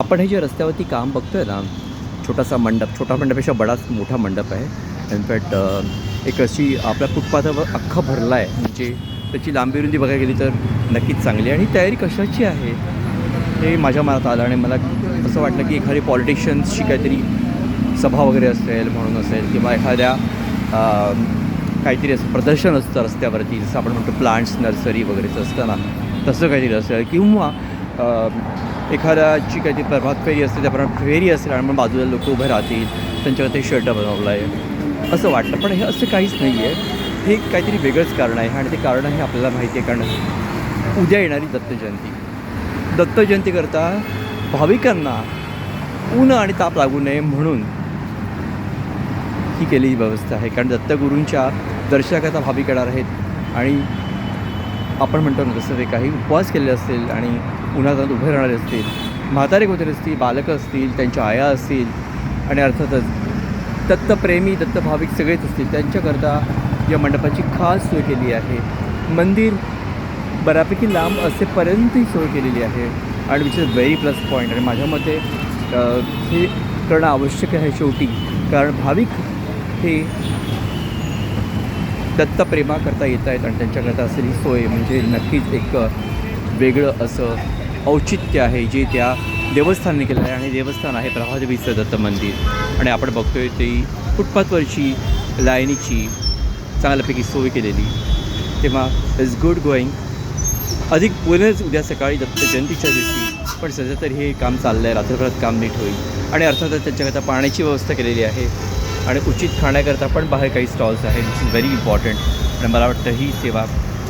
आपण हे जे रस्त्यावरती काम बघतोय ना, छोटासा मंडप, छोटा मंडपापेक्षा बराच मोठा मंडप आहे. इनफॅक्ट एक अशी आपल्या फुटपाथावर अख्खा भरला आहे. म्हणजे त्याची लांबी रुंदी बघायला गेली तर नक्कीच चांगली आहे. आणि तयारी कशाची आहे हे माझ्या मनात आलं आणि मला असं वाटलं की एखादी पॉलिटिशियन्सची काहीतरी सभा वगैरे असेल म्हणून असेल किंवा एखाद्या काहीतरी असं प्रदर्शन असतं रस्त्यावरती, जसं आपण म्हणतो प्लांट्स नर्सरी वगैरेचं असतं ना, तसं काहीतरी असेल किंवा एखाद्याची काहीतरी प्रभात फेरी असते, त्याप्रमाणे फेरी असेल आणि मग बाजूला लोक उभे राहतील, त्यांच्यावर ते शर्ट बनवलं आहे असं वाटतं. पण हे असं काहीच नाही आहे. हे काहीतरी वेगळंच कारण आहे आणि ते कारण आहे आपल्याला माहिती आहे. कारण उद्या येणारी दत्त जयंतीकरता भाविकांना ऊन आणि ताप लागू नये म्हणून ही केलेली व्यवस्था आहे. कारण दत्तगुरूंच्या दर्शनाकरता भाविक येणार आहेत आणि आपण म्हणतो ना तसं ते काही उपवास केलेले असतील आणि उन्हात उभे राहणारे असतील, म्हातारे कोणतरी असतील, बालकं असतील, त्यांच्या आया असतील आणि अर्थातच दत्तप्रेमी दत्तभाविक सगळेच असतील, त्यांच्याकरता या मंडपाची खास सोय केली आहे. मंदिर बऱ्यापैकी लांब असेपर्यंत ही सोय केलेली आहे आणि which is very plus point. आणि माझ्या मते हे करणं आवश्यक आहे शेवटी, कारण भाविक हे दत्तप्रेमाकरता येत आहेत आणि त्यांच्याकरता असलेली सोय म्हणजे नक्कीच एक वेगळं असं औचित्य आहे जे त्या देवस्थानाने केलं आहे. आणि देवस्थान आहे प्रभादेवीचं दत्त मंदिर आणि आपण बघतोय ती फुटपाथवरची लाईनीची चांगल्यापैकी सोय केलेली. तेव्हा इज गुड गोईंग. अधिक बोलणंच उद्या सकाळी दत्त जयंतीच्या दिवशी, पण सध्या तरी हे काम चाललं आहे. रात्रभरात काम नीट होईल आणि अर्थातच त्यांच्याकरता पाण्याची व्यवस्था केलेली आहे आणि उचित खाण्याकरता पण बाहेर काही स्टॉल्स आहेत, विच इज व्हेरी इम्पॉर्टंट. आणि मला वाटतं ही सेवा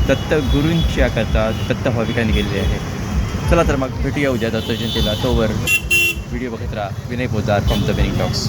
दत्तगुरूंच्या करता दत्त भाविकांनी केलेली आहे. चला तर मग भेटूया उद्या दत्त जयंतीला. तोवर व्हिडिओ बघत राहा. Vinay Podar from the Benning talks.